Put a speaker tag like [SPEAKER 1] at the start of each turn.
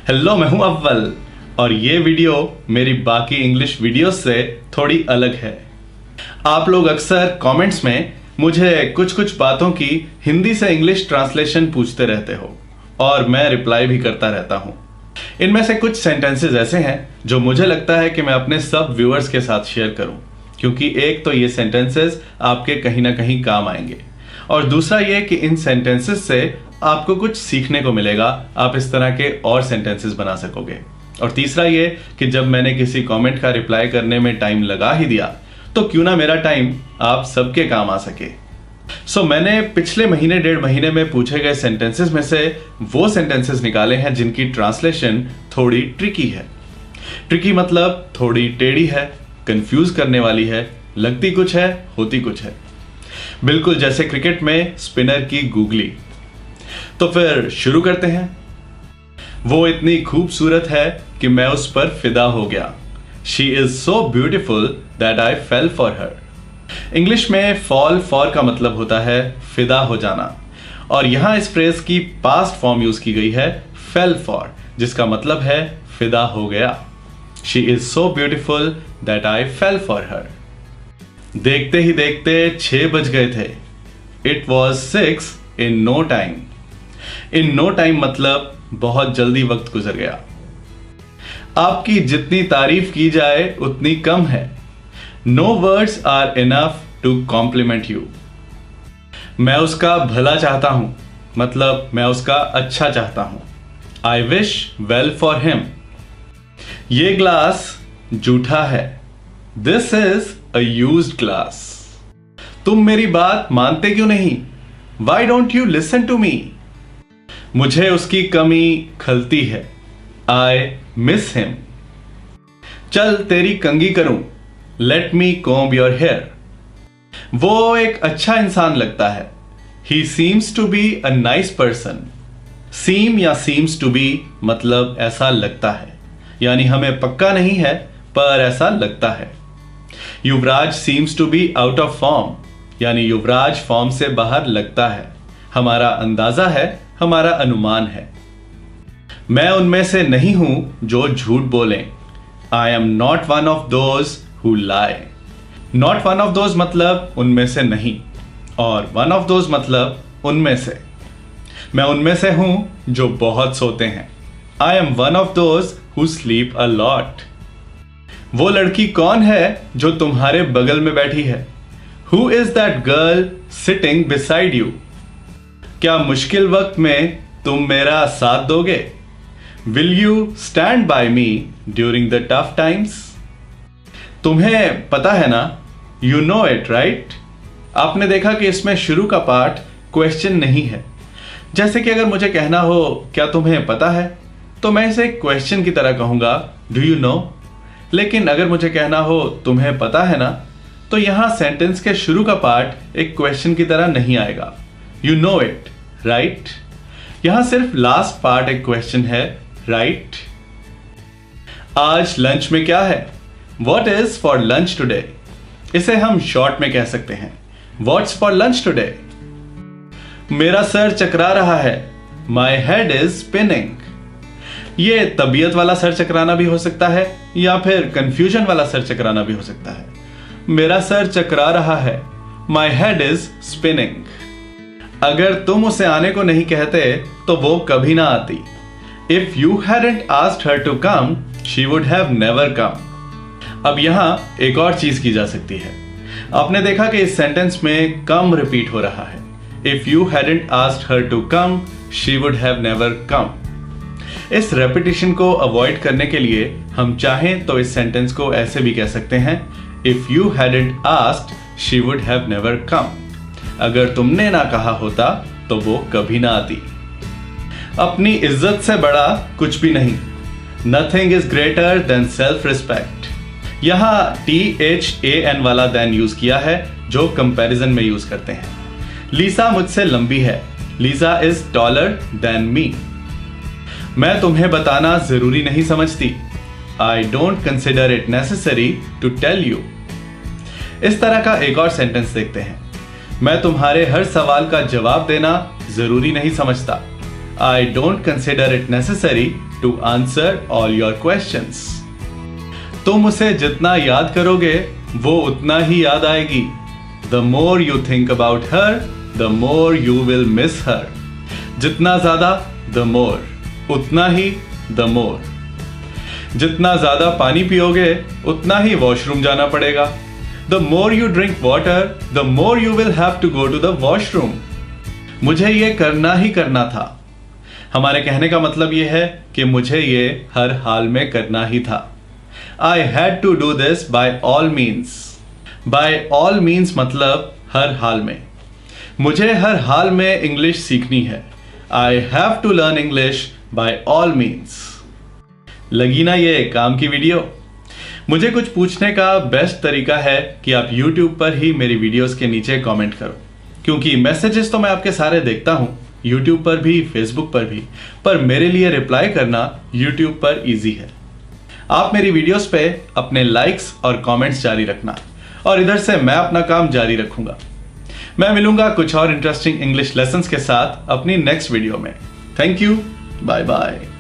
[SPEAKER 1] Hello, मैं हूं अव्वल और ये वीडियो मेरी बाकी इंग्लिश वीडियोस से थोड़ी अलग है। आप लोग अक्सर कमेंट्स में मुझे कुछ कुछ बातों की हिंदी से इंग्लिश ट्रांसलेशन पूछते रहते हो और मैं रिप्लाई भी करता रहता हूं। इनमें से कुछ सेंटेंसेस ऐसे हैं जो मुझे लगता है कि मैं अपने सब व्यूअर्स के साथ शेयर करूं, क्योंकि एक तो ये सेंटेंसेस आपके कहीं ना कहीं काम आएंगे और दूसरा ये कि इन सेंटेंसेस से आपको कुछ सीखने को मिलेगा, आप इस तरह के और सेंटेंसेस बना सकोगे। और तीसरा ये कि जब मैंने किसी कमेंट का रिप्लाई करने में टाइम लगा ही दिया तो क्यों ना मेरा टाइम आप सबके काम आ सके। मैंने पिछले महीने डेढ़ महीने में पूछे गए सेंटेंसेस में से वो सेंटेंसेस निकाले हैं जिनकी ट्रांसलेशन थोड़ी ट्रिकी है। ट्रिकी मतलब थोड़ी टेढ़ी है, कंफ्यूज करने वाली है, लगती कुछ है, होती कुछ है, बिल्कुल जैसे क्रिकेट में स्पिनर की गूगली। तो फिर शुरू करते हैं। वो इतनी खूबसूरत है कि मैं उस पर फिदा हो गया। She is so beautiful that I fell for her. English में फॉल फॉर का मतलब होता है फिदा हो जाना, और यहां इस फ्रेज की पास्ट फॉर्म यूज की गई है फेल फॉर, जिसका मतलब है फिदा हो गया। She is so beautiful that I fell for her. देखते ही देखते 6 बज गए थे। It was 6 in no time. In no time मतलब बहुत जल्दी वक्त गुजर गया। आपकी जितनी तारीफ की जाए उतनी कम है। No words are enough to compliment you. मैं उसका भला चाहता हूं मतलब मैं उसका अच्छा चाहता हूं। I wish well for him. ये ग्लास जूठा है। This is a used glass. तुम मेरी बात मानते क्यों नहीं? Why don't you listen to me? मुझे उसकी कमी खलती है। I miss him. चल तेरी कंघी करूं। Let me comb your hair. वो एक अच्छा इंसान लगता है। He seems to be a nice person. Seem या सीम्स टू बी मतलब ऐसा लगता है, यानी हमें पक्का नहीं है पर ऐसा लगता है। Yuvraj seems to be out of form, यानी युवराज फॉर्म से बाहर लगता है। हमारा अंदाजा है, हमारा अनुमान है। मैं उनमें से नहीं हूं जो झूठ बोलें। I am not one of those who lie. Not one of those मतलब उनमें से नहीं, और वन ऑफ दोज मतलब उनमें से। मैं उनमें से हूं जो बहुत सोते हैं। I am one of those who sleep a lot. वो लड़की कौन है जो तुम्हारे बगल में बैठी है? Who is that girl sitting beside you? क्या मुश्किल वक्त में तुम मेरा साथ दोगे? Will you stand by me during the tough times? तुम्हें पता है ना? You know it right? आपने देखा कि इसमें शुरू का पार्ट क्वेश्चन नहीं है। जैसे कि अगर मुझे कहना हो क्या तुम्हें पता है, तो मैं इसे क्वेश्चन की तरह कहूंगा, डू यू नो? लेकिन अगर मुझे कहना हो तुम्हें पता है ना, तो यहां सेंटेंस के शुरू का पार्ट एक क्वेश्चन की तरह नहीं आएगा। You know it right? यहां सिर्फ लास्ट पार्ट एक क्वेश्चन है, राइट? आज लंच में क्या है? What is for lunch today? इसे हम शॉर्ट में कह सकते हैं, व्हाट्स फॉर लंच टुडे? मेरा सर चकरा रहा है। My head is spinning. ये तबीयत वाला सर चकराना भी हो सकता है या फिर कंफ्यूजन वाला सर चकराना भी हो सकता है। मेरा सर चकरा रहा है। My head is spinning. अगर तुम उसे आने को नहीं कहते तो वो कभी ना आती। If you hadn't asked her to come she would have never come. अब यहां एक और चीज की जा सकती है। आपने देखा कि इस सेंटेंस में कम रिपीट हो रहा है। If you hadn't asked her to come she would have never come. इस रेपिटेशन को अवॉइड करने के लिए हम चाहें तो इस सेंटेंस को ऐसे भी कह सकते हैं, if you hadn't asked she would have never कम। अगर तुमने ना कहा होता तो वो कभी ना आती। अपनी इज्जत से बड़ा कुछ भी नहीं। Nothing is greater than self respect. यहां THAN वाला देन यूज किया है जो कंपैरिजन में यूज करते हैं। लीसा मुझसे लंबी है। Lisa is taller than me. मैं तुम्हें बताना जरूरी नहीं समझती। I don't consider it necessary to tell you. इस तरह का एक और सेंटेंस देखते हैं। मैं तुम्हारे हर सवाल का जवाब देना जरूरी नहीं समझता। I don't consider it necessary to answer all your questions. तुम उसे जितना याद करोगे वो उतना ही याद आएगी. The more you think about her, the more you will miss her. जितना ज्यादा the more, उतना ही the more. जितना ज्यादा पानी पियोगे उतना ही वॉशरूम जाना पड़ेगा. The more you drink water, the more you will have to go to the washroom. मुझे ये करना ही करना था. हमारे कहने का मतलब ये है कि मुझे ये हर हाल में करना ही था. I had to do this by all means. By all means मतलब हर हाल में. मुझे हर हाल में इंग्लिश सीखनी है. I have to learn English by all means. लगी ना ये काम की वीडियो? मुझे कुछ पूछने का बेस्ट तरीका है कि आप YouTube पर ही मेरी वीडियोस के नीचे कमेंट करो, क्योंकि मैसेजेस तो मैं आपके सारे देखता हूं, YouTube पर भी, Facebook पर भी, पर मेरे लिए रिप्लाई करना YouTube पर इजी है. आप मेरी वीडियोस पे अपने लाइक्स और कमेंट्स जारी रखना और इधर से मैं अपना काम जारी रखूंगा. मैं मिलूंगा कुछ और इंटरेस्टिंग इंग्लिश लेसन्स के साथ अपनी नेक्स्ट वीडियो में. Thank you. Bye bye.